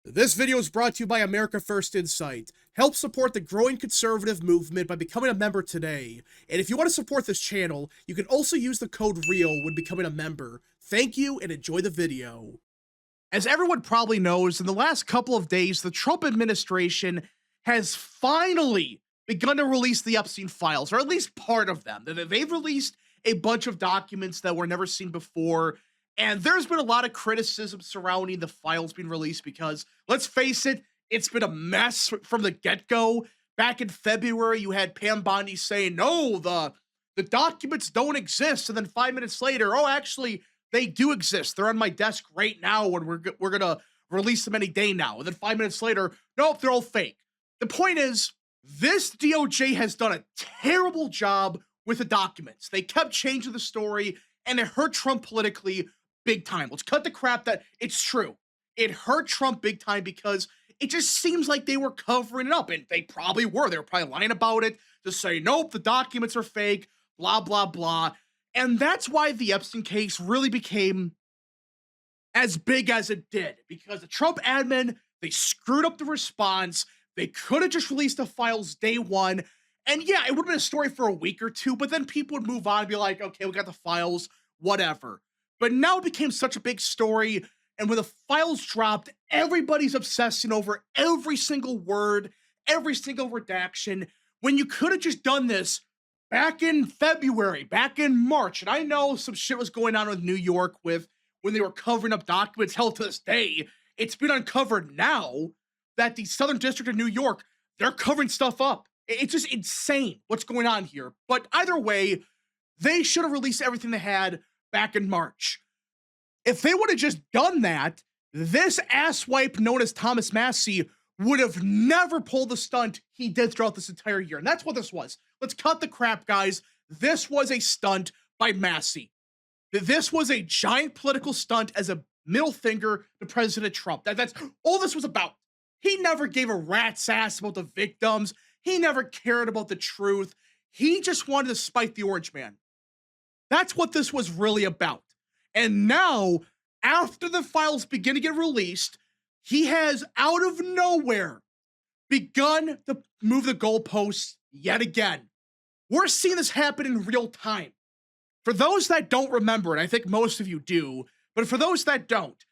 This video is brought to you by America First Insight. Help support the growing conservative movement by becoming a member today. And if you want to support this channel, you can also use the code REAL when becoming a member. Thank you and enjoy the video. As everyone probably knows, in the last couple of days, the Trump administration has finally begun to release the Epstein files, or at least part of them. They've released a bunch of documents that were never seen before. And there's been a lot of criticism surrounding the files being released because, let's face it, it's been a mess from the get-go. Back in February, you had Pam Bondi saying, no, the documents don't exist. And then 5 minutes later, oh, actually, they do exist. They're on my desk right now, and we're going to release them any day now. And then 5 minutes later, nope, they're all fake. The point is, this DOJ has done a terrible job with the documents. They kept changing the story, and it hurt Trump politically big time. Let's cut the crap that it's true. It hurt Trump big time because it just seems like they were covering it up, and they probably were. They were probably lying about it to say, nope, the documents are fake, blah, blah, blah. And that's why the Epstein case really became as big as it did, because the Trump admin, they screwed up the response. They could have just released the files day one. And yeah, it would have been a story for a week or two, but then people would move on and be like, okay, we got the files, whatever. But now it became such a big story, and when the files dropped, everybody's obsessing over every single word, every single redaction, when you could have just done this back in February, back in March. And I know some shit was going on with New York with when they were covering up documents. Hell, to this day, it's been uncovered now that the Southern District of New York, they're covering stuff up. It's just insane what's going on here. But either way, they should have released everything they had back in March. If they would have just done that, this asswipe known as Thomas Massie would have never pulled the stunt he did throughout this entire year. And that's what this was. Let's cut the crap, guys. This was a stunt by Massie. This was a giant political stunt as a middle finger to President Trump. That's all this was about. He never gave a rat's ass about the victims. He never cared about the truth. He just wanted to spite the Orange Man. That's what this was really about. And now, after the files begin to get released, he has, out of nowhere, begun to move the goalposts yet again. We're seeing this happen in real time. For those that don't remember, and I think most of you do, but for those that don't,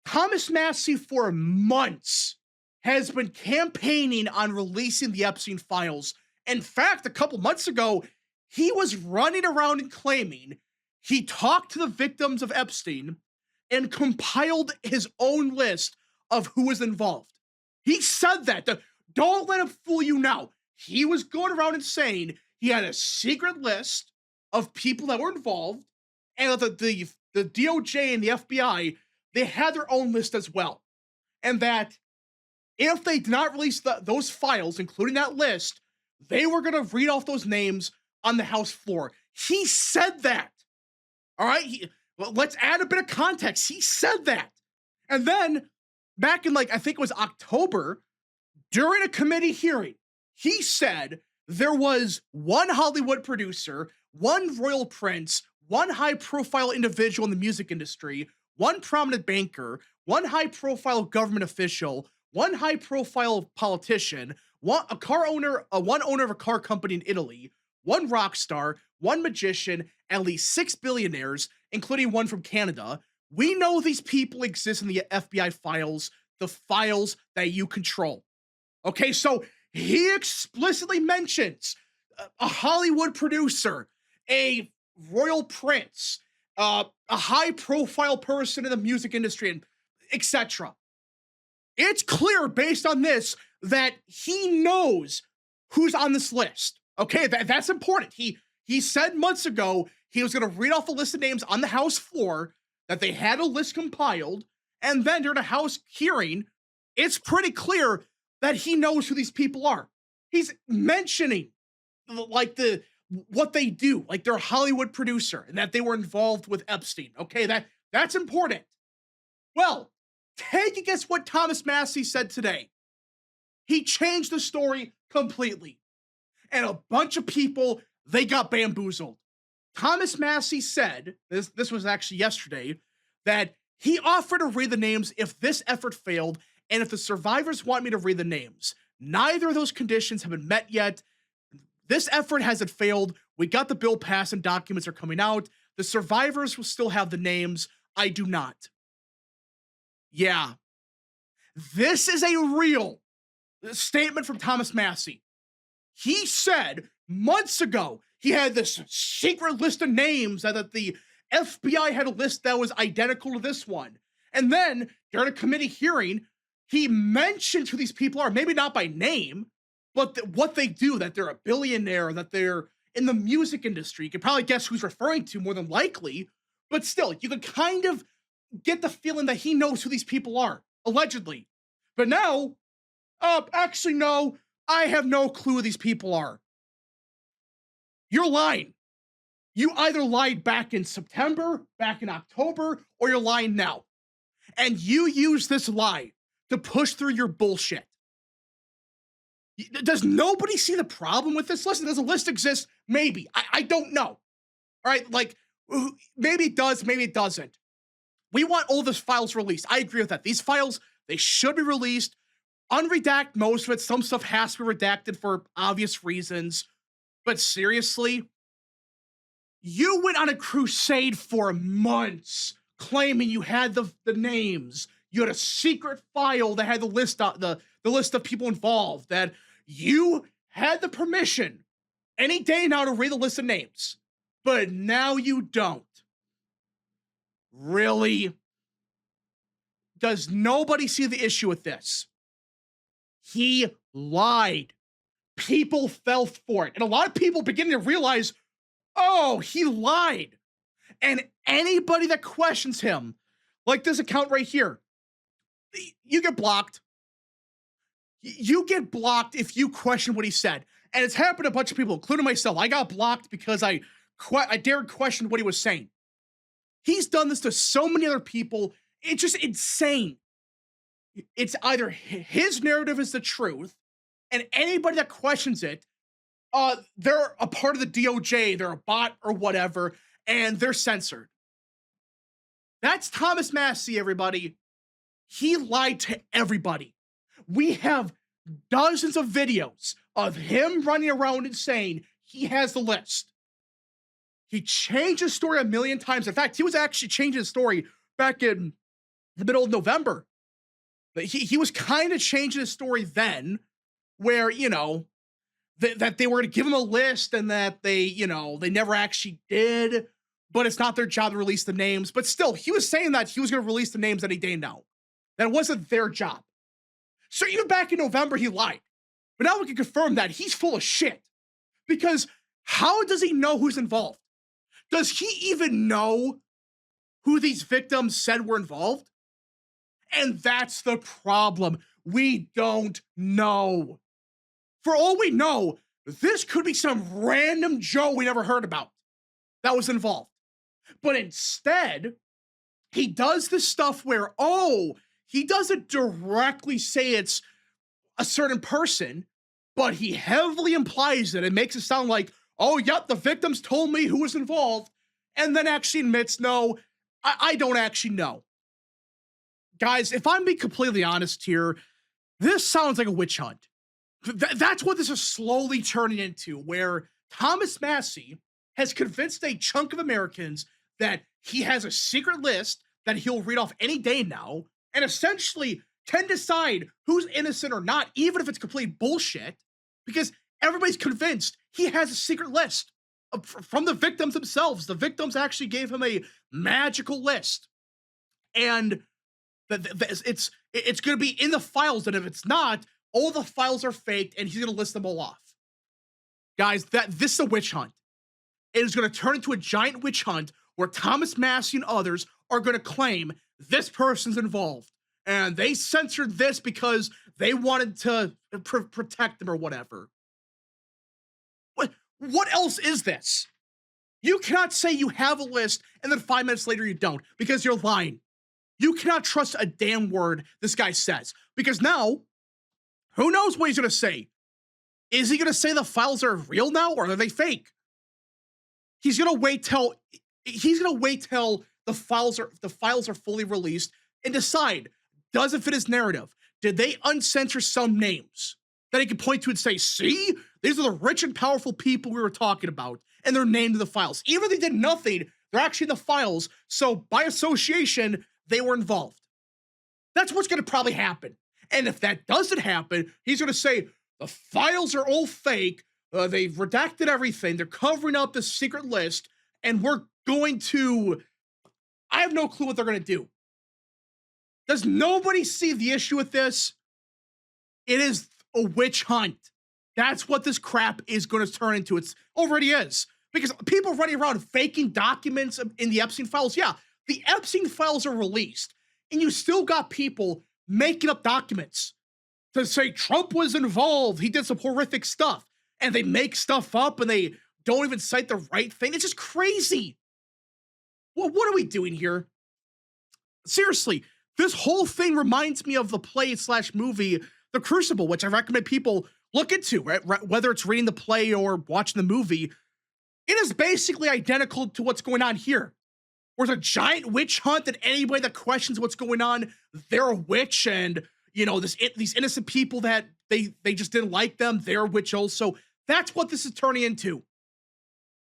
Thomas Massie for months has been campaigning on releasing the Epstein files. In fact, a couple months ago, he was running around and claiming he talked to the victims of Epstein and compiled his own list of who was involved. He said that. Don't let him fool you now. He was going around and saying he had a secret list of people that were involved, and the DOJ and the FBI, they had their own list as well. And that if they did not release those files, including that list, they were going to read off those names on the House floor. He said that. All right. Well, let's add a bit of context. He said that. And then back in, I think it was October, during a committee hearing, he said there was one Hollywood producer, one royal prince, one high profile individual in the music industry, one prominent banker, one high profile government official, one high profile politician, one owner of a car company in Italy, one rock star, one magician, at least 6 billionaires, including one from Canada. We know these people exist in the FBI files, the files that you control. Okay, so he explicitly mentions a Hollywood producer, a royal prince, a high-profile person in the music industry, and etc. It's clear based on this that he knows who's on this list. Okay, that's important. He said months ago he was going to read off a list of names on the House floor, that they had a list compiled, and then during a House hearing, it's pretty clear that he knows who these people are. He's mentioning what they do, like they're a Hollywood producer, and that they were involved with Epstein. Okay, that's important. Well, take a guess what Thomas Massie said today. He changed the story completely. And a bunch of people, they got bamboozled. Thomas Massie said, this was actually yesterday, that he offered to read the names if this effort failed, And if the survivors want me to read the names, neither of those conditions have been met yet. This effort hasn't failed. We got the bill passed and documents are coming out. The survivors will still have the names. I do not. Yeah. This is a real statement from Thomas Massie. He said months ago he had this secret list of names that the FBI had a list that was identical to this one. And then during a committee hearing, he mentioned who these people are, maybe not by name, but what they do, that they're a billionaire, that they're in the music industry. You can probably guess who's referring to more than likely, but still, you can kind of get the feeling that he knows who these people are, allegedly. But now, actually, no, I have no clue who these people are. You're lying. You either lied back in September, back in October, or you're lying now. And you use this lie to push through your bullshit. Does nobody see the problem with this list? Does a list exist? Maybe. I don't know. All right, like, maybe it does, maybe it doesn't. We want all these files released. I agree with that. These files, they should be released. Unredact most of it. Some stuff has to be redacted for obvious reasons. But seriously, you went on a crusade for months claiming you had the names. You had a secret file that had the list of people involved, that you had the permission any day now to read the list of names. But now you don't. Really? Does nobody see the issue with this? He lied. People fell for it. And a lot of people beginning to realize, oh, he lied. And anybody that questions him, like this account right here, you get blocked. You get blocked if you question what he said. And it's happened to a bunch of people, including myself. I got blocked because I dared question what he was saying. He's done this to so many other people. It's just insane. It's either his narrative is the truth, and anybody that questions it, they're a part of the DOJ, they're a bot or whatever, and they're censored. That's Thomas Massie, everybody. He lied to everybody. We have dozens of videos of him running around and saying he has the list. He changed his story a million times. In fact, he was actually changing his story back in the middle of November. He was kind of changing his story then, where, you know, that they were going to give him a list and that they, you know, they never actually did, but it's not their job to release the names. But still, he was saying that he was going to release the names any day now. That wasn't their job. So even back in November, he lied. But now we can confirm that he's full of shit. Because how does he know who's involved? Does he even know who these victims said were involved? And that's the problem. We don't know. For all we know, this could be some random Joe we never heard about that was involved. But instead, he does this stuff where, he doesn't directly say it's a certain person, but he heavily implies it and makes it sound like, oh, yep, the victims told me who was involved, and then actually admits, no, I don't actually know. Guys, if I'm being completely honest here, this sounds like a witch hunt. That's what this is slowly turning into, where Thomas Massie has convinced a chunk of Americans that he has a secret list that he'll read off any day now, and essentially can decide who's innocent or not, even if it's complete bullshit, because everybody's convinced he has a secret list from the victims themselves. The victims actually gave him a magical list, and it's going to be in the files, and if it's not, all the files are faked, and he's going to list them all off. Guys, this is a witch hunt. It is going to turn into a giant witch hunt where Thomas Massie and others are going to claim this person's involved, and they censored this because they wanted to protect them or whatever. What else is this? You cannot say you have a list and then 5 minutes later you don't, because you're lying. You cannot trust a damn word this guy says, because now, who knows what he's going to say? Is he going to say the files are real now, or are they fake? He's going to wait till the files are fully released and decide, does it fit his narrative? did they uncensor some names that he could point to and say, see, these are the rich and powerful people we were talking about, and they're named in the files. Even if they did nothing, they're actually in the files, so by association, they were involved. That's what's going to probably happen. And if that doesn't happen, he's going to say, the files are all fake, they've redacted everything, they're covering up this secret list, and we're going to... I have no clue what they're going to do. Does nobody see the issue with this? It is a witch hunt. That's what this crap is going to turn into. It's already is. Because people running around faking documents in the Epstein files. Yeah, the Epstein files are released. And you still got people making up documents to say Trump was involved. He did some horrific stuff. And they make stuff up and they don't even cite the right thing. It's just crazy. Well, what are we doing here? Seriously, this whole thing reminds me of the play/movie, The Crucible, which I recommend people look into, right? Whether it's reading the play or watching the movie. It is basically identical to what's going on here. There's a giant witch hunt that anybody that questions what's going on, they're a witch, and you know, these innocent people that they just didn't like them, they're a witch also. That's what this is turning into.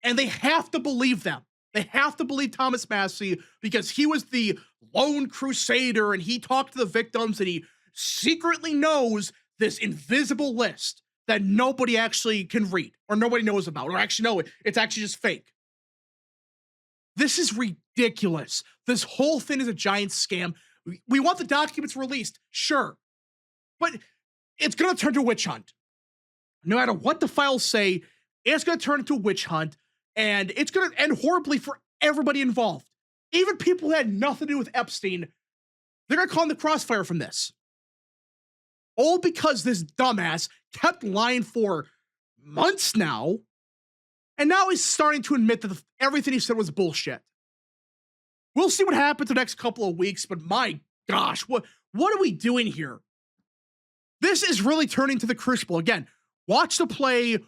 And they have to believe them. They have to believe Thomas Massie because he was the lone crusader and he talked to the victims and he secretly knows this invisible list that nobody actually can read or nobody knows about, or actually no, it's actually just fake. This is ridiculous. This whole thing is a giant scam. We want the documents released, sure, but it's going to turn to a witch hunt. No matter what the files say, it's going to turn into a witch hunt, and it's going to end horribly for everybody involved. Even people who had nothing to do with Epstein, they're going to call in the crossfire from this. All because this dumbass kept lying for months now, and now he's starting to admit that everything he said was bullshit. We'll see what happens the next couple of weeks, but my gosh, what are we doing here? This is really turning to The Crucible. Again, watch the play,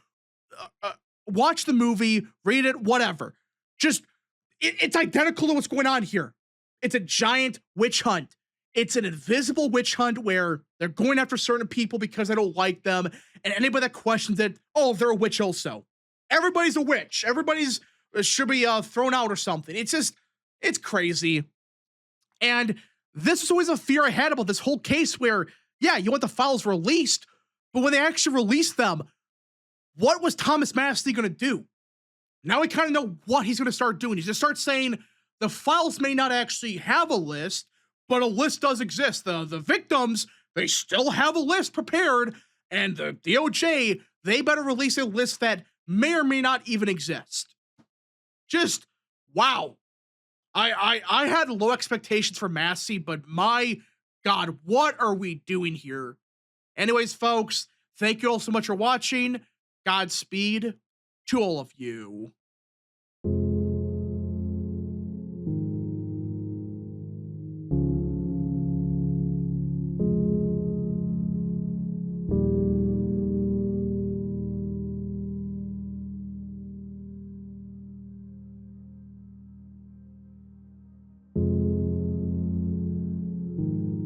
watch the movie, read it, whatever. Just, it's identical to what's going on here. It's a giant witch hunt. It's an invisible witch hunt where they're going after certain people because they don't like them, and anybody that questions it, oh, they're a witch also. Everybody's a witch. Everybody's should be thrown out or something. It's just, it's crazy. And this is always a fear I had about this whole case where, yeah, you want the files released, but when they actually release them, what was Thomas Massie going to do? Now we kind of know what he's going to start doing. He's going to start saying the files may not actually have a list, but a list does exist. The victims, they still have a list prepared, and the DOJ, they better release a list that may or may not even exist. Just, wow. I had low expectations for Massie, but my God, what are we doing here? Anyways, folks, thank you all so much for watching. Godspeed to all of you.